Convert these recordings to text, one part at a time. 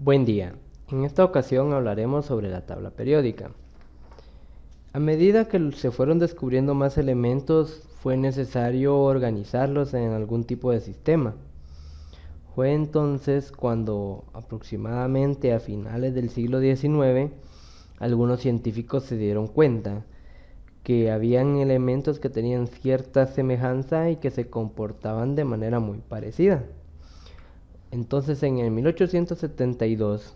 Buen día. En esta ocasión hablaremos sobre la tabla periódica. A medida que se fueron descubriendo más elementos, fue necesario organizarlos en algún tipo de sistema. Fue entonces cuando, aproximadamente a finales del siglo XIX, algunos científicos se dieron cuenta que habían elementos que tenían cierta semejanza y que se comportaban de manera muy parecida. Entonces, en el 1872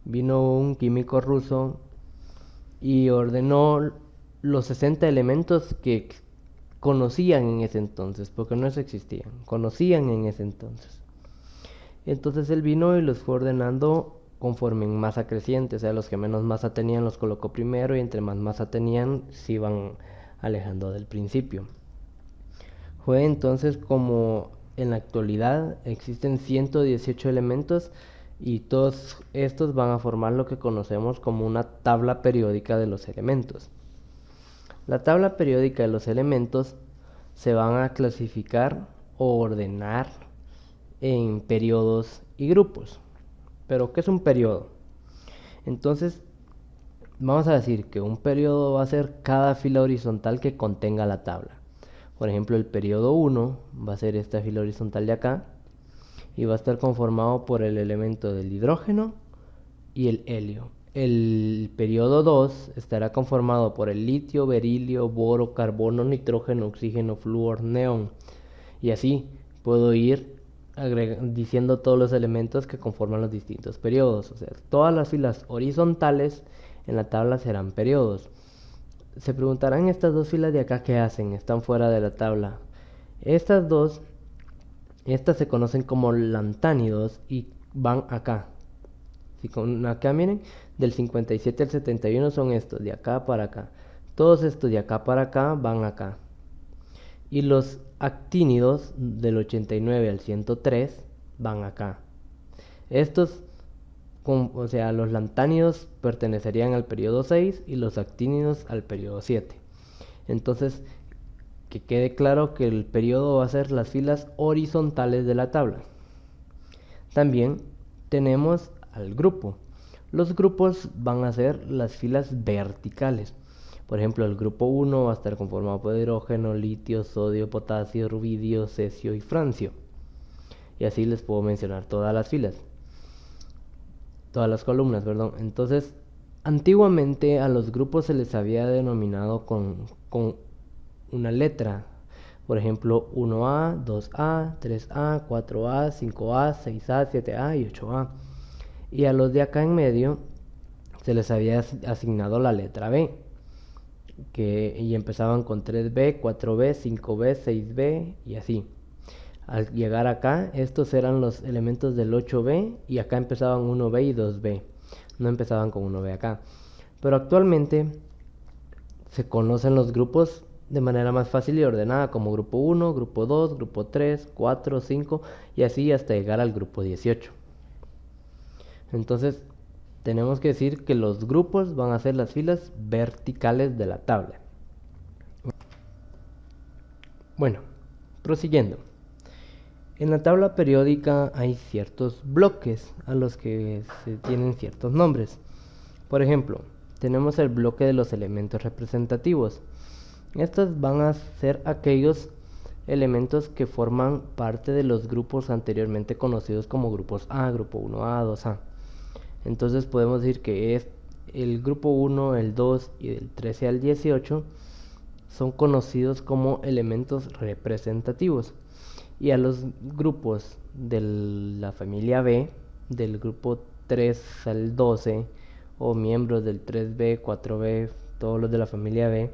vino un químico ruso y ordenó los 60 elementos que conocían en ese entonces, porque no existían, conocían en ese entonces. Entonces él vino y los fue ordenando conforme en masa creciente, o sea, los que menos masa tenían los colocó primero y entre más masa tenían se iban alejando del principio. Fue entonces como en la actualidad existen 118 elementos y todos estos van a formar lo que conocemos como una tabla periódica de los elementos. La tabla periódica de los elementos se van a clasificar o ordenar en periodos y grupos. ¿Pero qué es un periodo? Entonces, vamos a decir que un periodo va a ser cada fila horizontal que contenga la tabla. Por ejemplo, el periodo 1 va a ser esta fila horizontal de acá y va a estar conformado por el elemento del hidrógeno y el helio. El periodo 2 estará conformado por el litio, berilio, boro, carbono, nitrógeno, oxígeno, flúor, neón. Y así puedo ir diciendo todos los elementos que conforman los distintos periodos. O sea, todas las filas horizontales en la tabla serán periodos. Se preguntarán estas dos filas de acá qué hacen, están fuera de la tabla. Estas dos, estas se conocen como lantánidos y van acá. Si con acá miren, del 57 al 71 son estos, de acá para acá. Todos estos de acá para acá van acá. Y los actínidos del 89 al 103 van acá. Estos, o sea, los lantánidos pertenecerían al periodo 6 y los actínidos al periodo 7. Entonces, que quede claro que el periodo va a ser las filas horizontales de la tabla. También tenemos al grupo. Los grupos van a ser las filas verticales. Por ejemplo, el grupo 1 va a estar conformado por hidrógeno, litio, sodio, potasio, rubidio, cesio y francio. Y así les puedo mencionar todas las filas. Todas las columnas, perdón. Entonces, antiguamente a los grupos se les había denominado con una letra. Por ejemplo, 1A, 2A, 3A, 4A, 5A, 6A, 7A y 8A. Y a los de acá en medio se les había asignado la letra B, y empezaban con 3B, 4B, 5B, 6B y así. Al llegar acá, estos eran los elementos del 8B y acá empezaban 1B y 2B. No empezaban con 1B acá. Pero actualmente se conocen los grupos de manera más fácil y ordenada como grupo 1, grupo 2, grupo 3, 4, 5 y así hasta llegar al grupo 18. Entonces tenemos que decir que los grupos van a ser las filas verticales de la tabla. Bueno, prosiguiendo. En la tabla periódica hay ciertos bloques a los que se tienen ciertos nombres. Por ejemplo, tenemos el bloque de los elementos representativos. Estos van a ser aquellos elementos que forman parte de los grupos anteriormente conocidos como grupos A, grupo 1A, 2A. Entonces podemos decir que es el grupo 1, el 2 y del 13 al 18 son conocidos como elementos representativos. Y a los grupos de la familia B, del grupo 3 al 12, o miembros del 3B, 4B, todos los de la familia B,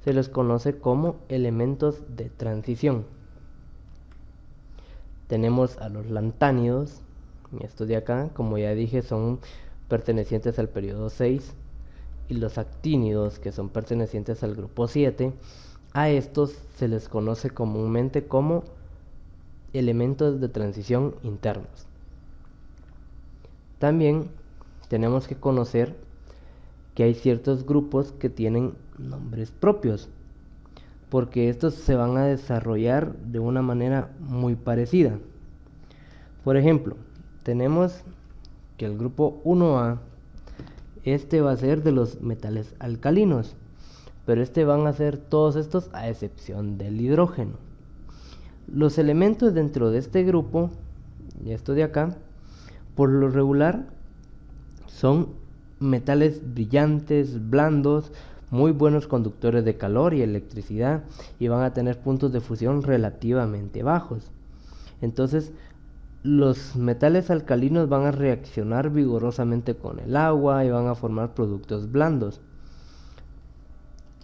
se les conoce como elementos de transición. Tenemos a los lantánidos, estos de acá, como ya dije, son pertenecientes al periodo 6, y los actínidos, que son pertenecientes al grupo 7, a estos se les conoce comúnmente como elementos de transición internos. También tenemos que conocer que hay ciertos grupos que tienen nombres propios, porque estos se van a desarrollar de una manera muy parecida. Por ejemplo, tenemos que el grupo 1A, este va a ser de los metales alcalinos, pero van a ser todos estos a excepción del hidrógeno. Los elementos dentro de este grupo, y esto de acá, por lo regular son metales brillantes, blandos, muy buenos conductores de calor y electricidad, y van a tener puntos de fusión relativamente bajos. Entonces, los metales alcalinos van a reaccionar vigorosamente con el agua y van a formar productos blandos.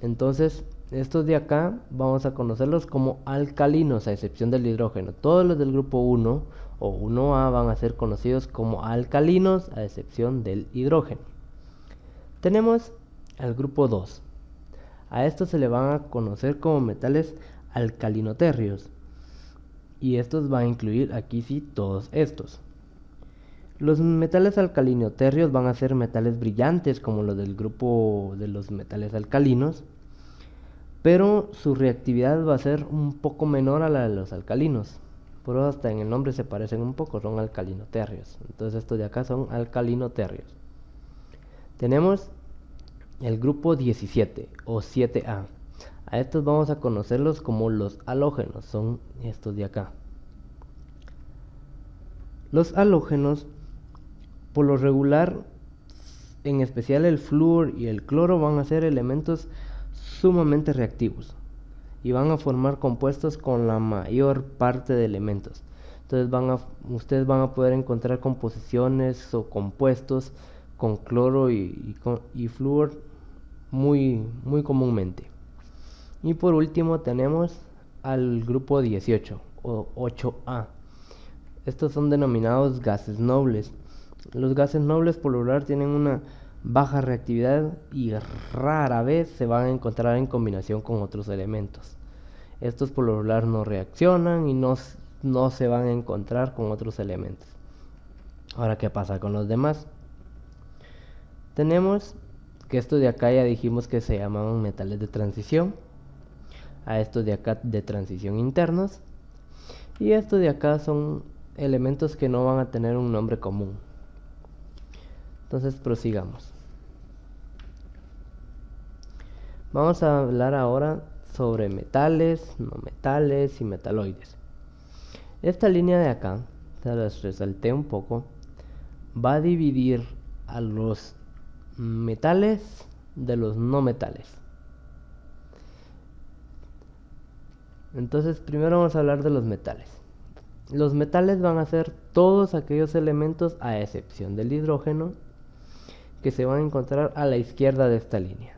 Entonces, estos de acá vamos a conocerlos como alcalinos, a excepción del hidrógeno. Todos los del grupo 1 o 1A van a ser conocidos como alcalinos, a excepción del hidrógeno. Tenemos al grupo 2. A estos se le van a conocer como metales alcalinoterrios. Y estos van a incluir aquí sí todos estos. Los metales alcalinoterrios van a ser metales brillantes como los del grupo de los metales alcalinos, pero su reactividad va a ser un poco menor a la de los alcalinos. Por eso hasta en el nombre se parecen un poco, son alcalinoterrios. Entonces estos de acá son alcalinoterrios. Tenemos el grupo 17 o 7A. A estos vamos a conocerlos como los halógenos, son estos de acá. Los halógenos, por lo regular, en especial el flúor y el cloro, van a ser elementos sumamente reactivos y van a formar compuestos con la mayor parte de elementos. Entonces ustedes van a poder encontrar composiciones o compuestos con cloro y flúor muy comúnmente. Y por último tenemos al grupo 18 o 8A. Estos son denominados gases nobles. Los gases nobles por lo regular tienen una baja reactividad y rara vez se van a encontrar en combinación con otros elementos. Estos por lo regular no reaccionan y no se van a encontrar con otros elementos. Ahora, ¿qué pasa con los demás? Tenemos que estos de acá ya dijimos que se llamaban metales de transición. A estos de acá de transición internos. Y estos de acá son elementos que no van a tener un nombre común. Entonces prosigamos. Vamos a hablar ahora sobre metales, no metales y metaloides. Esta línea de acá, se las resalté un poco, va a dividir a los metales de los no metales. Entonces primero vamos a hablar de los metales. Los metales van a ser todos aquellos elementos, a excepción del hidrógeno, que se van a encontrar a la izquierda de esta línea.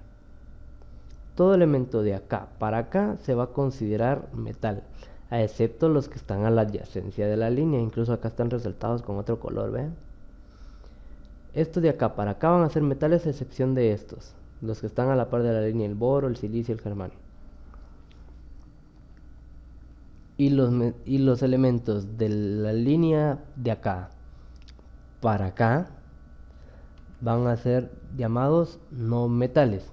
Todo elemento de acá para acá se va a considerar metal, a excepto los que están a la adyacencia de la línea. Incluso acá están resaltados con otro color, ¿ven? Estos de acá para acá van a ser metales a excepción de estos, los que están a la par de la línea, el boro, el silicio, el germanio. Y los elementos de la línea de acá para acá van a ser llamados no metales,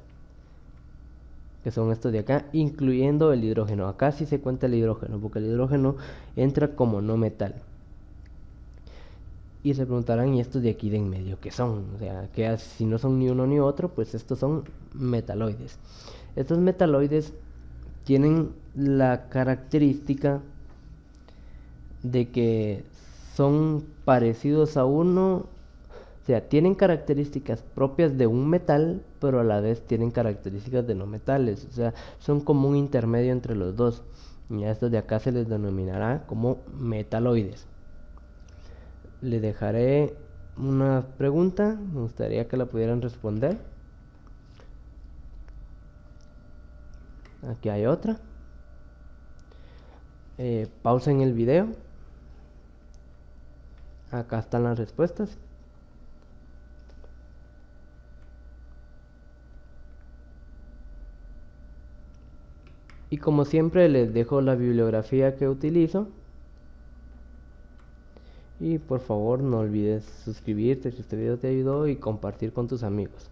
que son estos de acá, incluyendo el hidrógeno. Acá sí se cuenta el hidrógeno, porque el hidrógeno entra como no metal. Y se preguntarán, ¿y estos de aquí de en medio qué son? O sea, que si no son ni uno ni otro, pues estos son metaloides. Estos metaloides tienen la característica de que son parecidos a uno, o sea, tienen características propias de un metal, pero a la vez tienen características de no metales, o sea, son como un intermedio entre los dos. Y a estos de acá se les denominará como metaloides. Le dejaré una pregunta, me gustaría que la pudieran responder. Aquí hay otra. Pausen el video. Acá están las respuestas. Y como siempre les dejo la bibliografía que utilizo. Y por favor no olvides suscribirte si este video te ayudó y compartir con tus amigos.